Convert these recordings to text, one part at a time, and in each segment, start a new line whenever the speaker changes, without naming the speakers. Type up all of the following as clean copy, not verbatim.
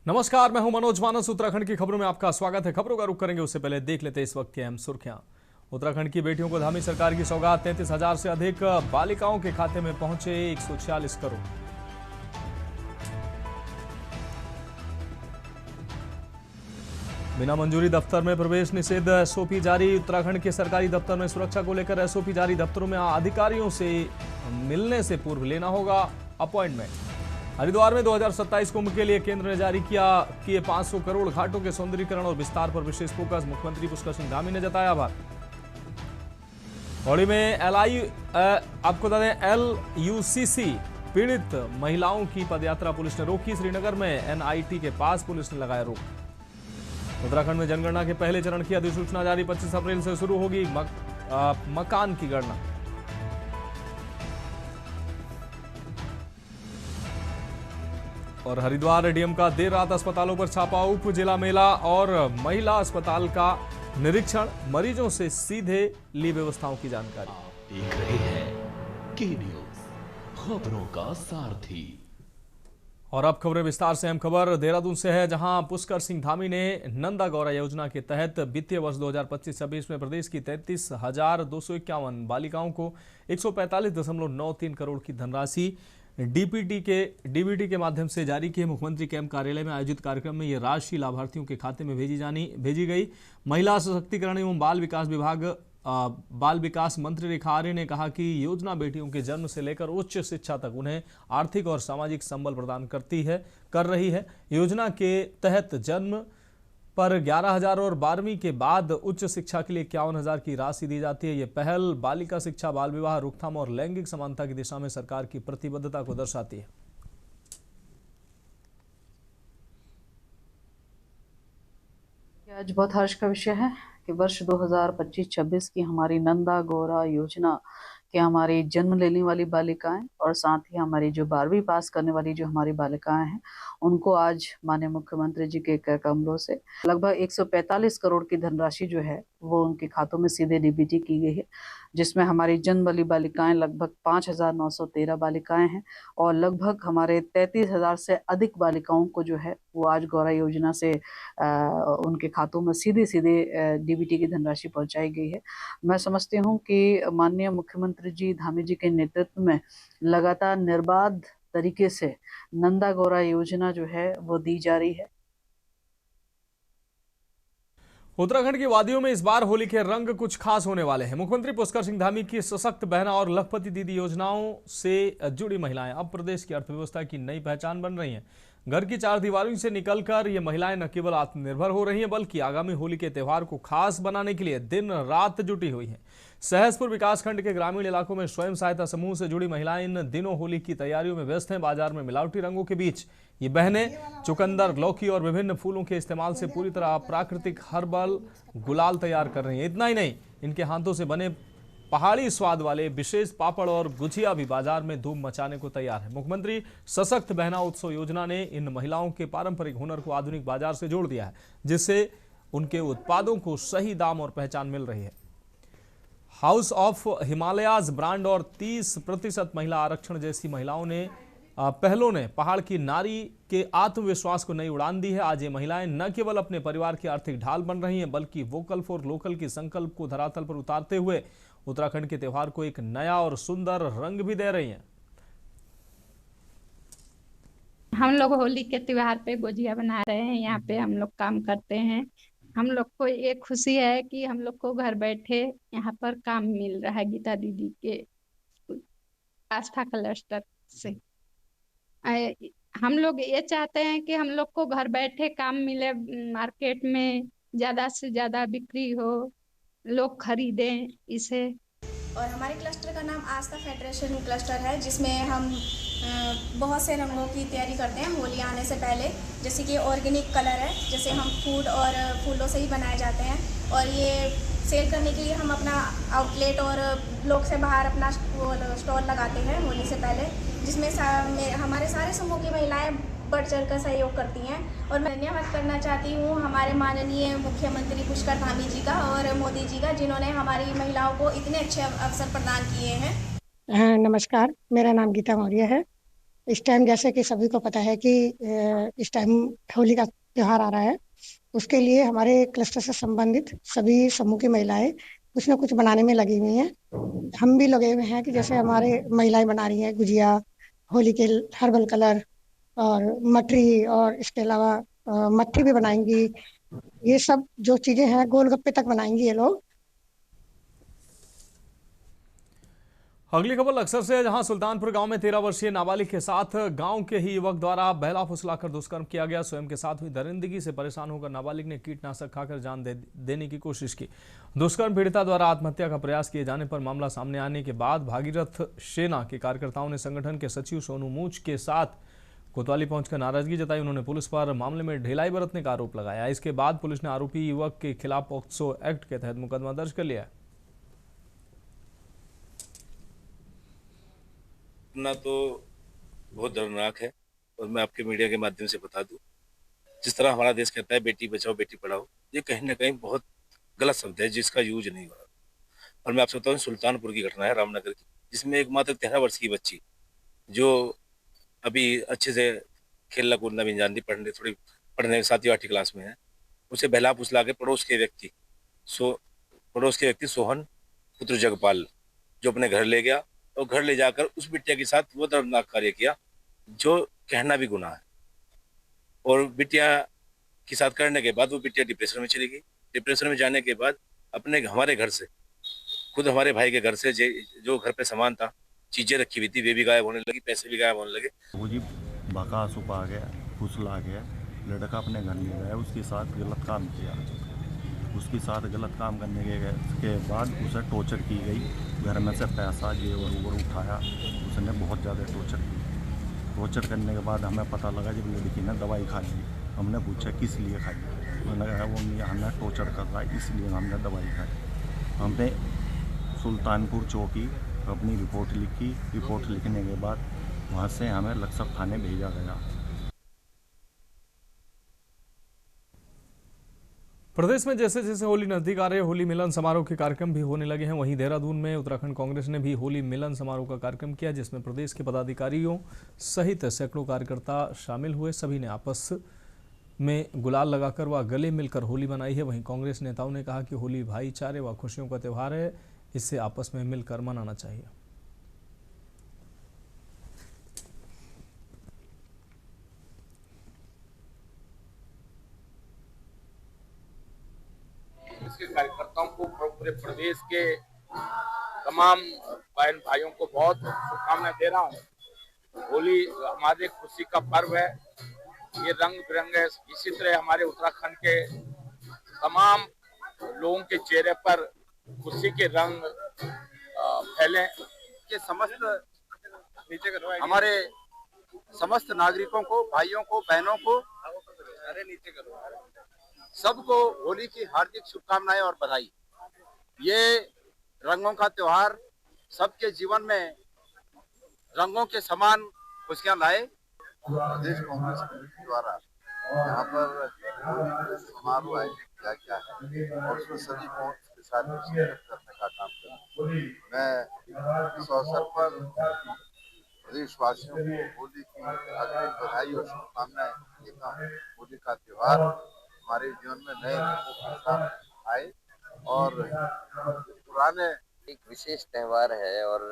नमस्कार, मैं हूं मनोज मानस। उत्तराखंड की खबरों में आपका स्वागत है। खबरों का रुख करेंगे उससे पहले देख लेते हैं इस वक्त की अहम सुर्खियां। उत्तराखंड की बेटियों को धामी सरकार की सौगात, 33,000 से अधिक बालिकाओं के खाते में पहुंचे 146 करोड़। बिना मंजूरी दफ्तर में प्रवेश निषेध एसओपी जारी। उत्तराखंड के सरकारी दफ्तर में सुरक्षा को लेकर एसओपी जारी। दफ्तरों में अधिकारियों से मिलने से पूर्व लेना होगा अपॉइंटमेंट। हरिद्वार में 2027 कुंभ के लिए केंद्र ने जारी किए 500 करोड़। घाटों के सौंदर्यीकरण और विस्तार पर विशेष फोकस। मुख्यमंत्री पुष्कर सिंह धामी ने जताया आभार। पौड़ी में आपको बता दें LUCC पीड़ित महिलाओं की पदयात्रा पुलिस ने रोकी। श्रीनगर में NIT के पास पुलिस ने लगाया रोक। उत्तराखंड में जनगणना के पहले चरण की अधिसूचना जारी। 25 अप्रैल से शुरू होगी मकान की गणना। और हरिद्वार ADM का देर रात अस्पतालों पर छापा। उप जिला मेला और महिला अस्पताल का निरीक्षण। मरीजों से सीधे ली व्यवस्थाओं की जानकारी।
आप देख रहे हैं के न्यूज, खबरों का सारथी।
और अब खबरें विस्तार से। अहम खबर देहरादून से है, जहां पुष्कर सिंह धामी ने नंदा गौरा योजना के तहत वित्तीय वर्ष 2025-26 में प्रदेश की 33,251 बालिकाओं को 145.93 करोड़ की धनराशि DBT के माध्यम से जारी की है। मुख्यमंत्री कैंप कार्यालय में आयोजित कार्यक्रम में यह राशि लाभार्थियों के खाते में भेजी गई। महिला सशक्तिकरण एवं बाल विकास मंत्री रेखा आर्य ने कहा कि योजना बेटियों के जन्म से लेकर उच्च शिक्षा तक उन्हें आर्थिक और सामाजिक संबल प्रदान कर रही है। योजना के तहत जन्म पर 11,000 और 12वीं के बाद उच्च शिक्षा के लिए 51,000 की राशि दी जाती है। ये पहल बालिका शिक्षा, बाल विवाह रोकथाम और लैंगिक समानता की दिशा में सरकार की प्रतिबद्धता को दर्शाती है।
आज बहुत हर्ष का विषय है कि वर्ष 2025-26 की हमारी नंदा गौरा योजना कि हमारी जन्म लेने वाली बालिकाएं और साथ ही हमारी जो 12वीं पास करने वाली जो हमारी बालिकाएं हैं, उनको आज माननीय मुख्यमंत्री जी के कर कमलों से लगभग 145 करोड़ की धनराशि जो है वो उनके खातों में सीधे DBT की गई है, जिसमें हमारी जन्म वाली बालिकाएं लगभग 5,913 बालिकाएं हैं और लगभग हमारे 33,000 से अधिक बालिकाओं को जो है वो आज गौरा योजना से उनके खातों में सीधे DBT की धनराशि पहुंचाई गई है। मैं समझती हूं कि माननीय मुख्यमंत्री जी धामी जी के नेतृत्व में लगातार निर्बाध तरीके से नंदा गौरा योजना जो है वो दी जा रही है।
उत्तराखंड की वादियों में इस बार होली के रंग कुछ खास होने वाले हैं। मुख्यमंत्री पुष्कर सिंह धामी की सशक्त बहना और लखपति दीदी योजनाओं से जुड़ी महिलाएं अब प्रदेश की अर्थव्यवस्था की नई पहचान बन रही हैं। घर की चार दीवारों से निकलकर ये महिलाएं न केवल आत्मनिर्भर हो रही हैं, बल्कि आगामी होली के त्यौहार को खास बनाने के लिए दिन रात जुटी हुई हैं। सहसपुर विकासखंड के ग्रामीण इलाकों में स्वयं सहायता समूह से जुड़ी महिलाएं इन दिनों होली की तैयारियों में व्यस्त हैं। बाजार में मिलावटी रंगों के बीच ये बहनें चुकंदर, लौकी और विभिन्न फूलों के इस्तेमाल से पूरी तरह प्राकृतिक हर्बल गुलाल तैयार कर रही हैं। इतना ही नहीं, इनके हाथों से बने पहाड़ी स्वाद वाले विशेष पापड़ और गुजिया भी बाजार में धूम मचाने को तैयार है। मुख्यमंत्री सशक्त बहना उत्सव योजना ने इन महिलाओं के पारंपरिक हुनर को आधुनिक बाजार से जोड़ दिया है, जिससे उनके उत्पादों को सही दाम और पहचान मिल रही है। हाउस ऑफ हिमालयाज ब्रांड और 30% महिला आरक्षण जैसी पहलों ने पहाड़ की नारी के आत्मविश्वास को नई उड़ान दी है। आज ये महिलाएं न केवल अपने परिवार की आर्थिक ढाल बन रही हैं, बल्कि वोकल फॉर लोकल की संकल्प को धरातल पर उतारते हुए उत्तराखंड के त्योहार को एक नया और सुंदर रंग भी दे रही हैं।
हम लोग होली के त्योहार पे गुजिया बना रहे हैं। यहाँ पे हम लोग काम करते हैं। हम लोग को ये खुशी है कि हम लोग को घर बैठे यहाँ पर काम मिल रहा है गीता दीदी के आस्था क्लस्टर से। हम लोग ये चाहते हैं कि हम लोग को घर बैठे काम मिले, मार्केट में ज्यादा से ज्यादा बिक्री हो, लोग खरीदें इसे।
और हमारे क्लस्टर का नाम आस्था फेडरेशन क्लस्टर है, जिसमें हम बहुत से रंगों की तैयारी करते हैं होली आने से पहले। जैसे कि ऑर्गेनिक कलर है, जैसे हम फूड और फूलों से ही बनाए जाते हैं, और ये सेल करने के लिए हम अपना आउटलेट और ब्लॉक से बाहर अपना स्टॉल लगाते हैं होली से पहले, जिसमें हमारे सारे समूह की महिलाएं बढ़ चढ़ कर सहयोग करती हैं। और मैं धन्यवाद करना चाहती हूँ हमारे माननीय मुख्यमंत्री पुष्कर धामी जी का और मोदी जी का, जिन्होंने हमारी महिलाओं को इतने अच्छे अवसर प्रदान किए हैं।
नमस्कार, मेरा नाम गीता मौर्य है। इस टाइम जैसे कि सभी को पता है कि इस टाइम होली का त्योहार आ रहा है, उसके लिए हमारे क्लस्टर से संबंधित सभी समूह की महिलाएं कुछ ना कुछ बनाने में लगी हुई हैं। हम भी लगे हुए हैं कि जैसे हमारे महिलाएं बना रही हैं गुजिया, होली के हर्बल कलर और मटरी, और इसके अलावा मट्ठी भी बनाएंगी। ये सब जो चीजें हैं गोलगप्पे तक बनाएंगी ये लोग।
अगली खबर अक्सर से, जहां सुल्तानपुर गांव में 13 वर्षीय नाबालिग के साथ गांव के ही युवक द्वारा बहला फुसलाकर दुष्कर्म किया गया। स्वयं के साथ हुई दरिंदगी से परेशान होकर नाबालिग ने कीटनाशक खाकर जान देने की कोशिश की। दुष्कर्म पीड़िता द्वारा आत्महत्या का प्रयास किए जाने पर मामला सामने आने के बाद भागीरथ सेना के कार्यकर्ताओं ने संगठन के सचिव सोनू मूच के साथ कोतवाली पहुंचकर नाराजगी जताई। उन्होंने पुलिस पर मामले में ढिलाई बरतने का आरोप लगाया। इसके बाद पुलिस ने आरोपी युवक के खिलाफ पॉक्सो एक्ट के तहत मुकदमा दर्ज कर लिया।
घटना तो बहुत दर्दनाक है और मैं आपके मीडिया के माध्यम से बता दूं, जिस तरह हमारा देश कहता है बेटी बचाओ बेटी पढ़ाओ, ये कहीं ना कहीं बहुत गलत शब्द है जिसका यूज नहीं हो रहा। और मैं आपसे बताऊं, सुल्तानपुर की घटना है, रामनगर की, जिसमें एक मात्र 13 वर्ष की बच्ची जो अभी अच्छे से खेलना कूदना भी नहीं जानती, पढ़ने 7वीं 8वीं क्लास में है, उसे बहला फुसला के पड़ोस के व्यक्ति सोहन पुत्र जगपाल जो अपने घर ले गया और घर ले जाकर उस बिटिया के साथ वो दर्दनाक कार्य किया जो कहना भी गुनाह है। और बिटिया के साथ करने के बाद वो बिटिया डिप्रेशन में चली गई। डिप्रेशन में जाने के बाद हमारे घर से, खुद हमारे भाई के घर से जो घर पे सामान था, चीजें रखी हुई थी, वे भी गायब होने लगी, पैसे भी गायब होने लगे।
वो जी भका सुपा गया, फुसला गया, लड़का अपने घर में गया, उसके साथ गलत काम किया। उसके साथ गलत काम करने के बाद उसे टॉर्चर की गई। घर में से पैसा जेवर उवर उठाया, उसने बहुत ज़्यादा टॉर्चर की। टॉर्चर करने के बाद हमें पता लगा जब लड़की ने दवाई खा ली। हमने पूछा किस लिए खाई, उन्होंने कहा वो हमें टॉर्चर कर रहा है इसलिए हमने दवाई खाई। हमने सुल्तानपुर चौकी अपनी रिपोर्ट लिखी। रिपोर्ट लिखने के बाद वहाँ से हमें लक्सर थाने भेजा गया।
प्रदेश में जैसे जैसे होली नजदीक आ रही है, होली मिलन समारोह के कार्यक्रम भी होने लगे हैं। वहीं देहरादून में उत्तराखंड कांग्रेस ने भी होली मिलन समारोह का कार्यक्रम किया, जिसमें प्रदेश के पदाधिकारियों सहित सैकड़ों कार्यकर्ता शामिल हुए। सभी ने आपस में गुलाल लगाकर व गले मिलकर होली मनाई है। वहीं कांग्रेस नेताओं ने कहा कि होली भाईचारे व खुशियों का त्यौहार है, इसे आपस में मिलकर मनाना चाहिए।
इसके कार्यकर्ताओं को, पूरे प्रदेश के तमाम बहन भाइयों को बहुत शुभकामनाएं दे रहा हूँ। होली हमारे खुशी का पर्व है, ये रंग बिरंगे। इसी तरह हमारे उत्तराखंड के तमाम लोगों के चेहरे पर खुशी के रंग फैले।
के हमारे समस्त नागरिकों को, भाइयों को, बहनों को, सबको होली की हार्दिक शुभकामनाएं और बधाई। ये रंगों का त्योहार सबके जीवन में रंगों के समान खुशियां लाए।
प्रदेश कांग्रेस कमेटी द्वारा यहाँ पर समारोह आयोजित किया गया है और उसमें सभी को के साथ शिरकत करने का काम कर। मैं इस अवसर पर प्रदेशवासियों को होली की हार्दिक बधाई और शुभकामनाएं देता हूँ। होली का त्योहार हमारे जीवन में नए रंगों के साथ आए और पुराने
एक विशेष त्योहार है और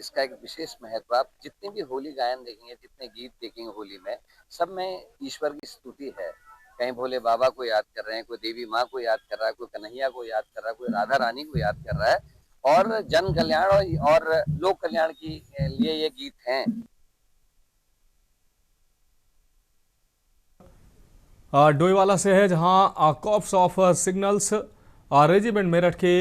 इसका एक विशेष महत्व। आप जितने भी होली गायन देखेंगे, जितने गीत देखेंगे होली में, सब में ईश्वर की स्तुति है। कहीं भोले बाबा को याद कर रहे हैं, कोई देवी माँ को याद कर रहा है, कोई कन्हैया को याद कर रहा है, कोई राधा रानी को याद कर रहा है, और जन कल्याण और लोक कल्याण के लिए ये गीत हैं।
डोईवाला से है, जहां corps of signals regiment Meerut के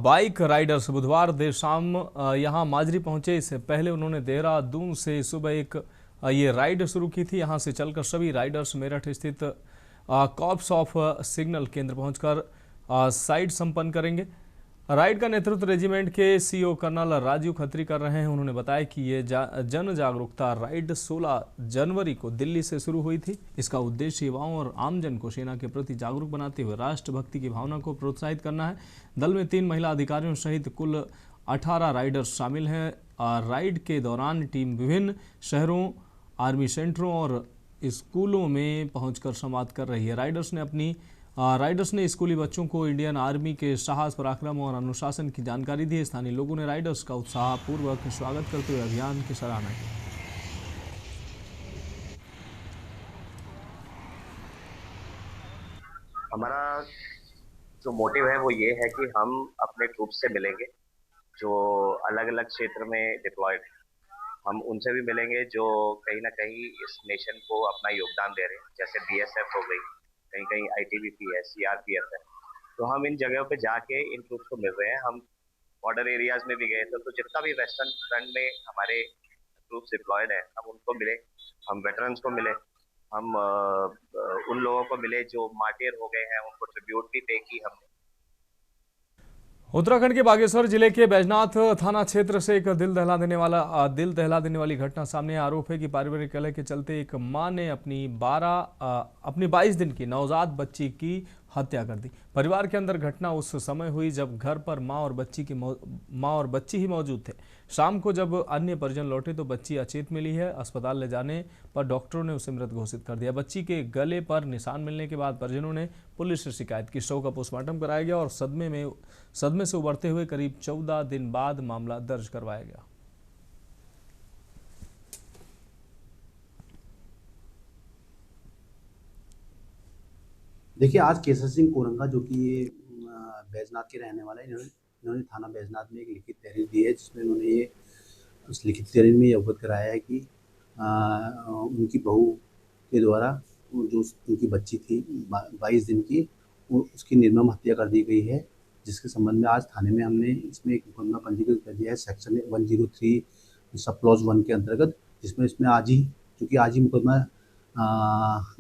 बाइक राइडर्स बुधवार देर शाम यहां माजरी पहुंचे। इससे पहले उन्होंने देहरादून से सुबह एक ये राइड शुरू की थी। यहां से चलकर सभी राइडर्स मेरठ स्थित कॉप्स ऑफ सिग्नल केंद्र पहुंचकर साइड संपन्न करेंगे। राइड का नेतृत्व रेजिमेंट के सीओ कर्नल राजीव खत्री कर रहे हैं। उन्होंने बताया कि ये जन जागरूकता राइड 16 जनवरी को दिल्ली से शुरू हुई थी। इसका उद्देश्य युवाओं और आमजन को सेना के प्रति जागरूक बनाते हुए राष्ट्रभक्ति की भावना को प्रोत्साहित करना है। दल में 3 महिला अधिकारियों सहित कुल 18 राइडर्स शामिल हैं। राइड के दौरान टीम विभिन्न शहरों, आर्मी सेंटरों और स्कूलों में पहुंचकर संवाद कर रही है। राइडर्स ने स्कूली बच्चों को इंडियन आर्मी के साहस, पराक्रम और अनुशासन की जानकारी दी। स्थानीय लोगों ने राइडर्स का उत्साहपूर्वक स्वागत करते हुए अभियान की सराहना की।
हमारा जो मोटिव है वो ये है कि हम अपने ट्रूप्स से मिलेंगे जो अलग अलग क्षेत्र में डिप्लॉयड हैं। हम उनसे भी मिलेंगे जो कहीं ना कहीं इस नेशन को अपना योगदान दे रहे हैं, जैसे बीएसएफ हो गई, कहीं कहीं आईटीबीपी है, सीआरपीएफ है। तो हम इन जगहों पे जाके इन ट्रूप्स को मिल रहे हैं। हम बॉर्डर एरियाज में भी गए थे, तो जितना भी वेस्टर्न फ्रंट में हमारे ट्रूप्स डिप्लॉयड हैं, हम उनको मिले, हम वेटरन्स को मिले, हम उन लोगों को मिले जो मार्टियर हो गए हैं, उनको ट्रिब्यूट भी पे की हमने।
उत्तराखंड के बागेश्वर जिले के बैजनाथ थाना क्षेत्र से एक दिल दहला देने वाली घटना सामने आया। आरोप है कि पारिवारिक कलह के चलते एक मां ने अपनी 22 दिन की नवजात बच्ची की हत्या कर दी। परिवार के अंदर घटना उस समय हुई जब घर पर मां और बच्ची ही मौजूद थे। शाम को जब अन्य परिजन लौटे तो बच्ची अचेत मिली है। अस्पताल ले जाने पर डॉक्टरों ने उसे मृत घोषित कर दिया। बच्ची के गले पर निशान मिलने के बाद परिजनों ने पुलिस से शिकायत की। शव का पोस्टमार्टम कराया गया और सदमे से उबरते हुए करीब 14 दिन बाद मामला दर्ज करवाया गया।
देखिए, आज केसर सिंह कोरंगा जो कि ये बैजनाथ के रहने वाला है, इन्होंने थाना बैजनाथ में एक लिखित तहरीर दी है, जिसमें उन्होंने ये उस लिखित तहरीर में ये अवगत कराया है कि उनकी बहू के द्वारा जो उनकी बच्ची थी 22 दिन की, उसकी निर्मम हत्या कर दी गई है। जिसके संबंध में आज थाने में हमने इसमें एक मुकदमा पंजीकृत कर दिया है सेक्शन 103 सब क्लॉज 1 के अंतर्गत, जिसमें आज ही मुकदमा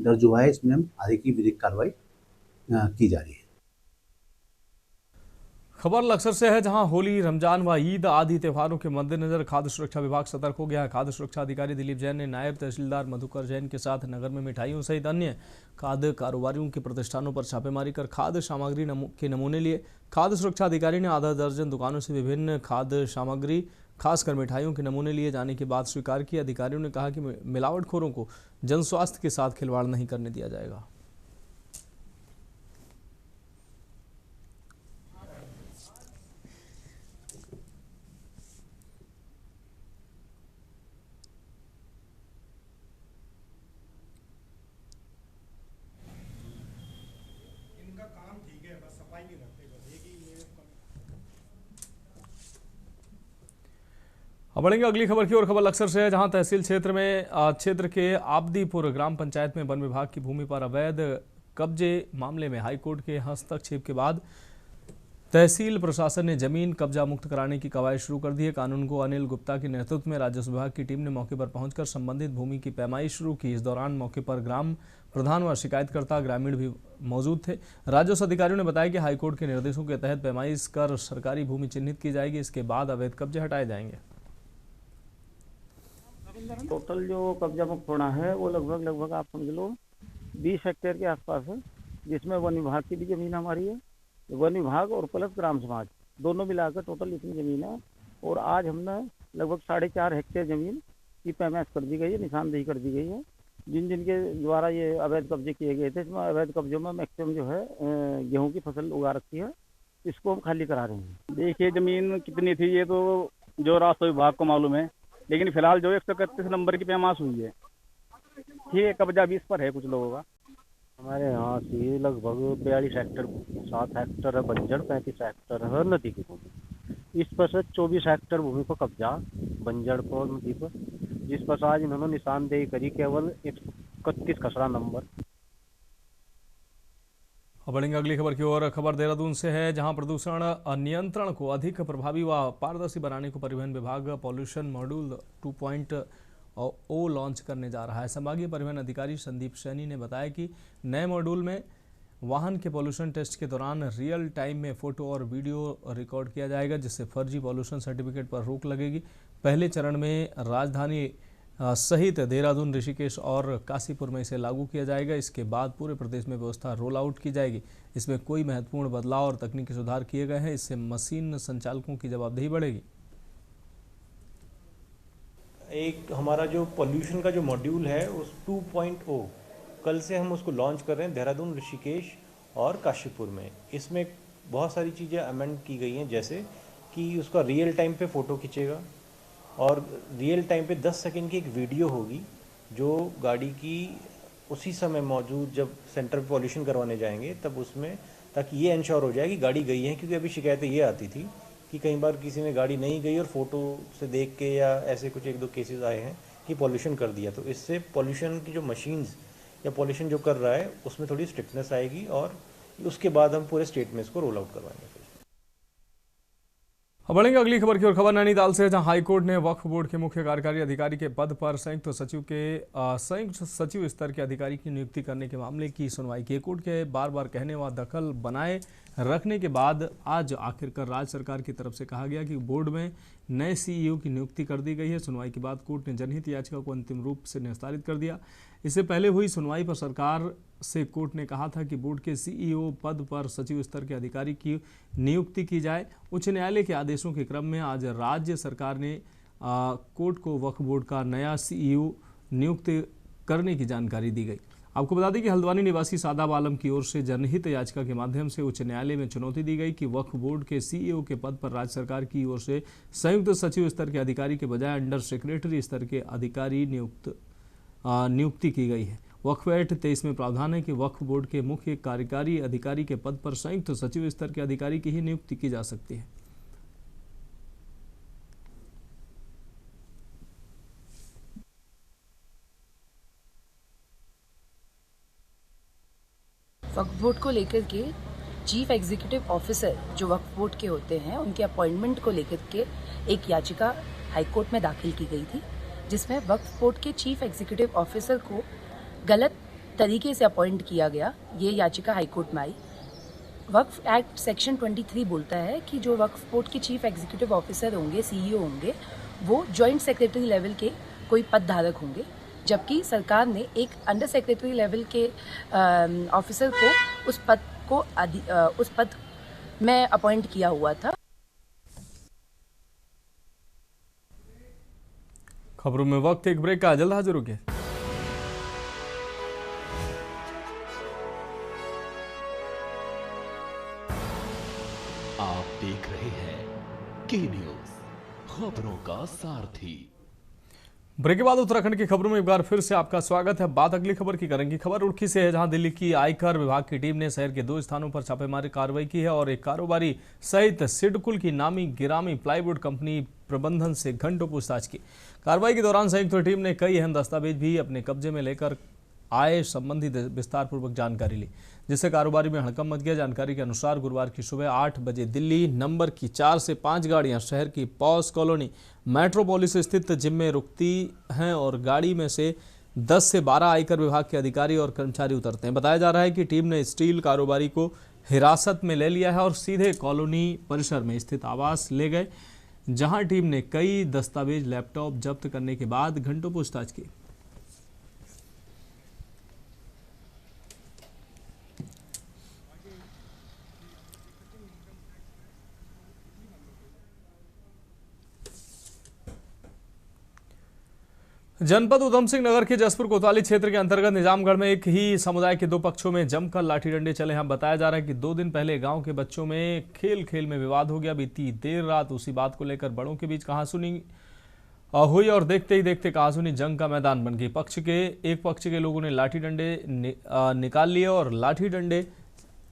दर्ज हुआ है। इसमें हम आगे की विधिक कार्रवाई की जा रही है।
खबर लक्सर से है, जहां होली, रमजान व ईद आदि त्योहारों के मद्देनजर खाद्य सुरक्षा विभाग सतर्क हो गया है। खाद्य सुरक्षा अधिकारी दिलीप जैन ने नायब तहसीलदार मधुकर जैन के साथ नगर में मिठाइयों सहित अन्य खाद्य कारोबारियों के प्रतिष्ठानों पर छापेमारी कर खाद्य सामग्री के नमूने लिए। खाद्य सुरक्षा अधिकारी ने आधा दर्जन दुकानों से विभिन्न खाद्य सामग्री खासकर मिठाइयों के नमूने लिए जाने की बात स्वीकार की। अधिकारियों ने कहा कि मिलावटखोरों को जन स्वास्थ्य के साथ खिलवाड़ नहीं करने दिया जाएगा। अब बढ़ेंगे अगली खबर की ओर। खबर लक्सर से है, जहां तहसील क्षेत्र के आबदीपुर ग्राम पंचायत में वन विभाग की भूमि पर अवैध कब्जे मामले में हाईकोर्ट के हस्तक्षेप के बाद तहसील प्रशासन ने जमीन कब्जा मुक्त कराने की कवायद शुरू कर दी है। कानून को अनिल गुप्ता के नेतृत्व में राजस्व विभाग की टीम ने मौके पर पहुंचकर संबंधित भूमि की पैमाई शुरू की। इस दौरान मौके पर ग्राम प्रधान व शिकायतकर्ता ग्रामीण भी मौजूद थे। राजस्व अधिकारियों ने बताया कि हाईकोर्ट के निर्देशों के तहत पैमाई कर सरकारी भूमि चिन्हित की जाएगी। इसके बाद अवैध कब्जे हटाए जाएंगे।
टोटल जो कब्जा मुक्त होना है वो लगभग आप समझ लो 20 हेक्टेयर के आसपास है, जिसमें वन विभाग की भी जमीन हमारी है। वन विभाग और प्लस ग्राम समाज दोनों मिलाकर टोटल इतनी जमीन है। और आज हमने लगभग 4.5 हेक्टेयर जमीन की पैमाइश कर दी गई है, निशानदेही कर दी गई है। जिनके द्वारा ये अवैध कब्जे किए गए थे, इसमें अवैध कब्जों में मैक्सिमम जो है गेहूँ की फसल उगा रखी है, इसको हम खाली करा रहे हैं।
देखिए जमीन कितनी थी ये तो जो राजस्व विभाग को मालूम है, लेकिन फिलहाल जो 131 नंबर की पैमाइश हुई है, ठीक है, कब्जा 20 पर है कुछ लोगों का।
हमारे यहाँ से लगभग 42 हेक्टर 7 हेक्टर है बंजर, 35 हेक्टर है नदी की भूमि। इस पर से 24 हेक्टर भूमि पर कब्जा बंजर पर नदी पर, जिस पर आज इन्होंने निशानदेही करी केवल 131 खसरा नंबर।
बढ़ेंगे अगली खबर की ओर। खबर देहरादून से है, जहां प्रदूषण नियंत्रण को अधिक प्रभावी व पारदर्शी बनाने को परिवहन विभाग पॉल्यूशन मॉड्यूल 2.0 लॉन्च करने जा रहा है। संभागीय परिवहन अधिकारी संदीप सैनी ने बताया कि नए मॉड्यूल में वाहन के पॉल्यूशन टेस्ट के दौरान रियल टाइम में फोटो और वीडियो रिकॉर्ड किया जाएगा, जिससे फर्जी पॉल्यूशन सर्टिफिकेट पर रोक लगेगी। पहले चरण में राजधानी सहित देहरादून, ऋषिकेश और काशीपुर में इसे लागू किया जाएगा। इसके बाद पूरे प्रदेश में व्यवस्था रोल आउट की जाएगी। इसमें कोई महत्वपूर्ण बदलाव और तकनीकी सुधार किए गए हैं। इससे मशीन संचालकों की जवाबदेही बढ़ेगी।
एक हमारा जो पॉल्यूशन का जो मॉड्यूल है उस 2.0 कल से हम उसको लॉन्च कर रहे हैं देहरादून, ऋषिकेश और काशीपुर में। इसमें बहुत सारी चीज़ें अमेंड की गई हैं, जैसे कि उसका रियल टाइम पे फ़ोटो खींचेगा और रियल टाइम पे 10 सेकंड की एक वीडियो होगी जो गाड़ी की उसी समय मौजूद, जब सेंटर पे पॉल्यूशन करवाने जाएंगे तब उसमें, ताकि ये इंश्योर हो जाए कि गाड़ी गई है। क्योंकि अभी शिकायतें ये आती थी कि कई बार किसी ने गाड़ी नहीं गई और फ़ोटो से देख के, या ऐसे कुछ 1-2 केसेस आए हैं कि पॉल्यूशन कर दिया। तो इससे पॉल्यूशन की जो मशीन्स या पॉल्यूशन जो कर रहा है उसमें थोड़ी स्ट्रिक्टनेस आएगी और उसके बाद हम पूरे स्टेट में इसको रोल आउट करवाएंगे।
अब बढ़ेंगे अगली खबर की ओर। खबर नैनीताल से, जहां हाईकोर्ट ने वक्फ बोर्ड के मुख्य कार्यकारी अधिकारी के पद पर संयुक्त सचिव स्तर के अधिकारी की नियुक्ति करने के मामले की सुनवाई की। कोर्ट के बार बार कहने व दखल बनाए रखने के बाद आज आखिरकार राज्य सरकार की तरफ से कहा गया कि बोर्ड में नए सीईओ की नियुक्ति कर दी गई है। सुनवाई के बाद कोर्ट ने जनहित याचिका को अंतिम रूप से निस्तारित कर दिया। इससे पहले हुई सुनवाई पर सरकार से कोर्ट ने कहा था कि बोर्ड के सीईओ पद पर सचिव स्तर के अधिकारी की नियुक्ति की जाए। उच्च न्यायालय के आदेशों के क्रम में आज राज्य सरकार ने कोर्ट को वक्फ बोर्ड का नया सीईओ नियुक्त करने की जानकारी दी गई। आपको बता दें कि हल्द्वानी निवासी सादाब आलम की ओर से जनहित याचिका के माध्यम से उच्च न्यायालय में चुनौती दी गई कि वक्फ बोर्ड के सीईओ के पद पर राज्य सरकार की ओर से संयुक्त सचिव स्तर के अधिकारी के बजाय अंडर सेक्रेटरी स्तर के अधिकारी नियुक्ति की गई है। वक्फ एक्ट 23 में प्रावधान है कि वक्फ बोर्ड के मुख्य कार्यकारी अधिकारी के पद पर संयुक्त सचिव स्तर के अधिकारी की ही नियुक्ति की जा सकती है।
वक्फ बोर्ड को लेकर के चीफ एग्जीक्यूटिव ऑफिसर जो वक्फ बोर्ड के होते हैं उनके अपॉइंटमेंट को लेकर के एक याचिका हाईकोर्ट में दाखिल की गई थी, जिसमें वक्फ बोर्ड के चीफ एग्जीक्यूटिव ऑफिसर को गलत तरीके से अपॉइंट किया गया। ये याचिका हाईकोर्ट में आई। वक्फ एक्ट सेक्शन 23 बोलता है कि जो वक्फ बोर्ड के चीफ एग्जीक्यूटिव ऑफिसर होंगे, सीईओ होंगे, वो जॉइंट सेक्रेटरी लेवल के कोई पद धारक होंगे, जबकि सरकार ने एक अंडर सेक्रेटरी लेवल के ऑफिसर को उस पद में अपॉइंट किया हुआ था।
खबरों में वक्त एक ब्रेक का, जल्द हाजिर होंगे।
आप देख रहे हैं के न्यूज, खबरों का सारथी।
ब्रेक के बाद उत्तराखंड की खबरों में एक बार फिर से आपका स्वागत है। बात अगली खबर की करेंगे। खबर रुड़की से है, जहां दिल्ली की आयकर विभाग की टीम ने शहर के 2 स्थानों पर छापेमारी कार्रवाई की है और एक कारोबारी सहित सिडकुल की नामी गिरामी प्लाईवुड कंपनी प्रबंधन से घंटों पूछताछ की। कार्रवाई के दौरान संयुक्त टीम ने कई अहम दस्तावेज भी अपने कब्जे में लेकर आय संबंधी विस्तार पूर्वक जानकारी ली, जिससे कारोबारी में हड़कंप मच गया। जानकारी के अनुसार गुरुवार की सुबह 8 बजे दिल्ली नंबर की 4 से 5 गाड़ियां शहर की पॉस कॉलोनी मेट्रोपोलिस स्थित जिम में रुकती हैं और गाड़ी में से 10 से 12 आयकर विभाग के अधिकारी और कर्मचारी उतरते हैं। बताया जा रहा है कि टीम ने स्टील कारोबारी को हिरासत में ले लिया है और सीधे कॉलोनी परिसर में स्थित आवास ले गए, जहां टीम ने कई दस्तावेज, लैपटॉप जब्त करने के बाद घंटों पूछताछ की। जनपद उधम सिंह नगर के जसपुर कोतवाली क्षेत्र के अंतर्गत निजामगढ़ में एक ही समुदाय के 2 पक्षों में जमकर लाठी डंडे चले हैं। बताया जा रहा है कि 2 दिन पहले गांव के बच्चों में खेल में विवाद हो गया। बीती देर रात उसी बात को लेकर बड़ों के बीच कहासुनी हुई और देखते ही देखते कहासुनी जंग का मैदान बन गई। एक पक्ष के लोगों ने लाठी डंडे निकाल लिए और लाठी डंडे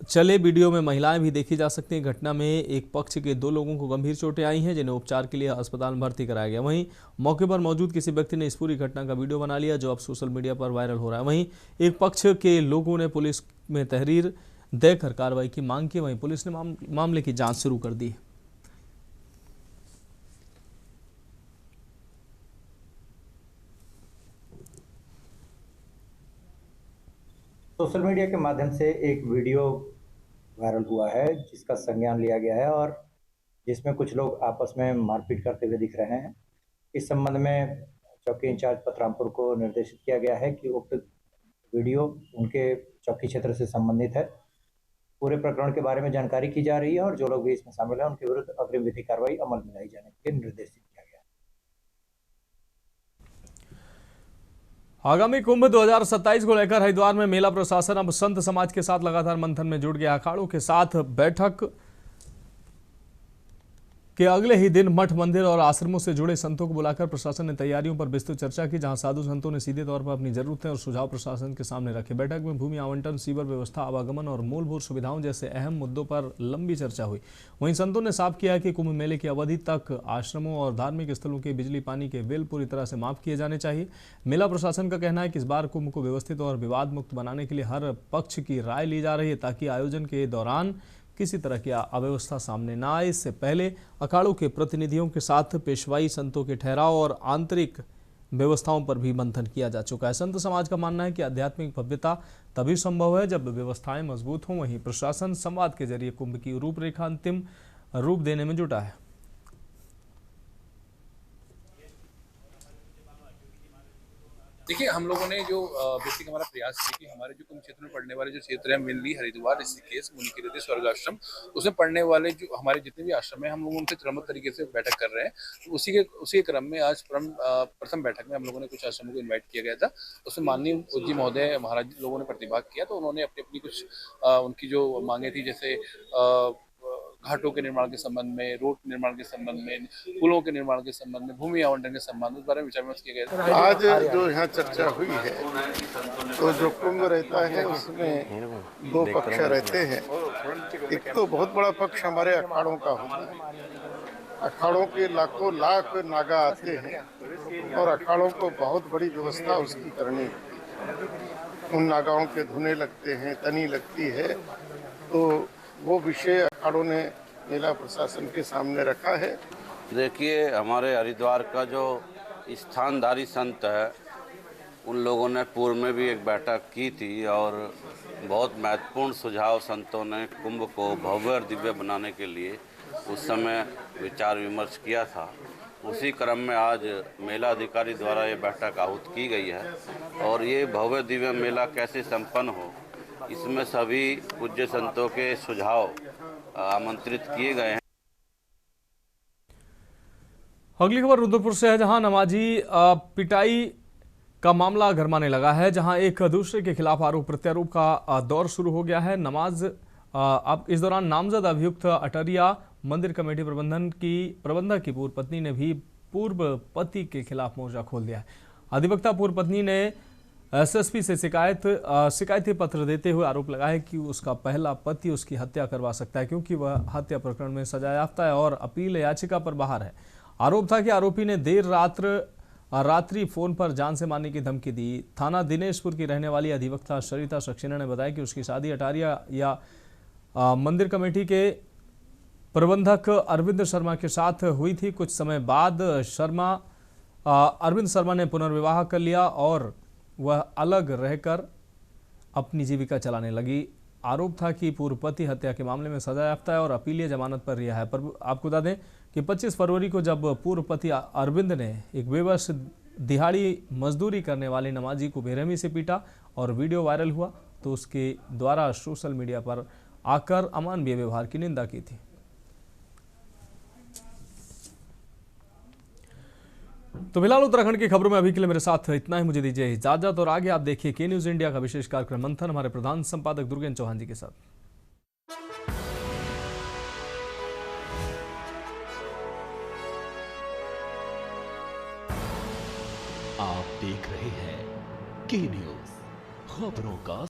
चले। वीडियो में महिलाएं भी देखी जा सकती हैं। घटना में एक पक्ष के 2 लोगों को गंभीर चोटें आई हैं, जिन्हें उपचार के लिए अस्पताल में भर्ती कराया गया। वहीं मौके पर मौजूद किसी व्यक्ति ने इस पूरी घटना का वीडियो बना लिया, जो अब सोशल मीडिया पर वायरल हो रहा है। वहीं एक पक्ष के लोगों ने पुलिस में तहरीर देकर कार्रवाई की मांग की। वहीं पुलिस ने मामले की जांच शुरू कर दी।
सोशल मीडिया के माध्यम से एक वीडियो वायरल हुआ है, जिसका संज्ञान लिया गया है और जिसमें कुछ लोग आपस में मारपीट करते हुए दिख रहे हैं। इस संबंध में चौकी इंचार्ज पतरामपुर को निर्देशित किया गया है कि उक्त वीडियो उनके चौकी क्षेत्र से संबंधित है। पूरे प्रकरण के बारे में जानकारी की जा रही है और जो लोग भी इसमें शामिल हैं उनके विरुद्ध अग्रिम विधि कार्रवाई अमल में लाई जाने के लिए निर्देशित किया गया है।
आगामी कुंभ 2027 को लेकर हरिद्वार में मेला प्रशासन अब संत समाज के साथ लगातार मंथन में जुट गया। अखाड़ों के साथ बैठक के अगले ही दिन मठ, मंदिर और आश्रमों से जुड़े संतों को बुलाकर प्रशासन ने तैयारियों पर विस्तृत चर्चा की, जहां साधु संतों ने सीधे तौर पर अपनी जरूरतें और सुझाव प्रशासन के सामने रखे। बैठक में भूमि आवंटन, सीवर व्यवस्था, आवागमन और मूलभूत सुविधाओं जैसे अहम मुद्दों पर लंबी चर्चा हुई। वहीं संतों ने साफ किया कि कुंभ मेले की अवधि तक आश्रमों और धार्मिक स्थलों के बिजली पानी के बिल पूरी तरह से माफ किए जाने चाहिए। मेला प्रशासन का कहना है कि इस बार कुंभ को व्यवस्थित और विवाद मुक्त बनाने के लिए हर पक्ष की राय ली जा रही है, ताकि आयोजन के दौरान किसी तरह की अव्यवस्था सामने न आए। इससे पहले अखाड़ों के प्रतिनिधियों के साथ पेशवाई, संतों के ठहराव और आंतरिक व्यवस्थाओं पर भी मंथन किया जा चुका है। संत समाज का मानना है कि आध्यात्मिक भव्यता तभी संभव है जब व्यवस्थाएं मजबूत हों। वहीं प्रशासन संवाद के जरिए कुंभ की रूपरेखा अंतिम रूप देने में जुटा है।
देखिए, हम लोगों ने जो बेसिक हमारा प्रयास है कि हमारे जो कुंभ क्षेत्र में पढ़ने वाले जो क्षेत्र हैं, मेनली हरिद्वार, ऋषिकेश, मुनिकीर्ति, स्वर्ग आश्रम, उसमें पढ़ने वाले जो हमारे जितने भी आश्रम हैं, हम लोग उनसे क्रमबद्ध तरीके से बैठक कर रहे हैं। तो उसी के क्रम में आज प्रथम बैठक में हम लोगों ने कुछ आश्रमों को इन्वाइट किया गया था। उसमें माननीय पूज्य महोदय महाराज लोगों ने प्रतिभाग किया। तो उन्होंने अपनी कुछ उनकी जो मांगे थी, जैसे घाटों के निर्माण के संबंध में, रोड निर्माण के संबंध में, पुलों के निर्माण के संबंध में, भूमि आवंटन के संबंध में, उस बारे में विचार विमर्श किया गया था।
आज जो यहाँ चर्चा हुई है, तो जो कुंभ रहता है उसमें दो पक्ष रहते हैं। एक तो बहुत बड़ा पक्ष हमारे अखाड़ों का होता है। अखाड़ों के लाखों लाख नागा आते हैं और अखाड़ों को बहुत बड़ी व्यवस्था उसकी करनी होती है। उन नागाओं के धुने लगते हैं, तनी लगती है। तो वो विषय अखाड़ों ने मेला प्रशासन के सामने रखा है।
देखिए, हमारे हरिद्वार का जो स्थानधारी संत है, उन लोगों ने पूर्व में भी एक बैठक की थी और बहुत महत्वपूर्ण सुझाव संतों ने कुंभ को भव्य और दिव्य बनाने के लिए उस समय विचार विमर्श किया था। उसी क्रम में आज मेला अधिकारी द्वारा ये बैठक आहूत की गई है और ये भव्य दिव्य मेला कैसे संपन्न हो, इसमें सभी पूज्य संतों के सुझाव आमंत्रित किए गए हैं।
अगली खबर रुद्रपुर से है, जहां नमाजी पिटाई का मामला गरमाने लगा है, जहां एक दूसरे के खिलाफ आरोप प्रत्यारोप का दौर शुरू हो गया है। अब इस दौरान नामजद अभियुक्त अटरिया मंदिर कमेटी प्रबंधक की पूर्व पत्नी ने भी पूर्व पति के खिलाफ मोर्चा खोल दिया है। अधिवक्ता पूर्व पत्नी ने एसएसपी से शिकायती पत्र देते हुए आरोप लगाया कि उसका पहला पति उसकी हत्या करवा सकता है, क्योंकि वह हत्या प्रकरण में सजा याफ्ता है और अपील याचिका पर बाहर है। आरोप था कि आरोपी ने देर रात्रि फोन पर जान से मारने की धमकी दी। थाना दिनेशपुर की रहने वाली अधिवक्ता सरिता सक्सेना ने बताया कि उसकी शादी अटारिया या मंदिर कमेटी के प्रबंधक अरविंद शर्मा के साथ हुई थी। कुछ समय बाद अरविंद शर्मा ने पुनर्विवाह कर लिया और वह अलग रहकर अपनी जीविका चलाने लगी। आरोप था कि पूर्व पति हत्या के मामले में सजा याफ्ता है और अपीलीय जमानत पर रिहा है। पर आपको बता दें कि 25 फरवरी को जब पूर्व पति अरविंद ने एक बेबस दिहाड़ी मजदूरी करने वाले नमाजी को बेरहमी से पीटा और वीडियो वायरल हुआ, तो उसके द्वारा सोशल मीडिया पर आकर अमानवीय व्यवहार की निंदा की थी। तो फिलहाल उत्तराखंड की खबरों में अभी के लिए मेरे साथ इतना ही। मुझे दीजिए इजाजत और आगे आप देखिए के न्यूज इंडिया का विशेष कार्यक्रम मंथन हमारे प्रधान संपादक दुर्गेन चौहान जी के साथ।
आप देख रहे हैं के न्यूज, खबरों का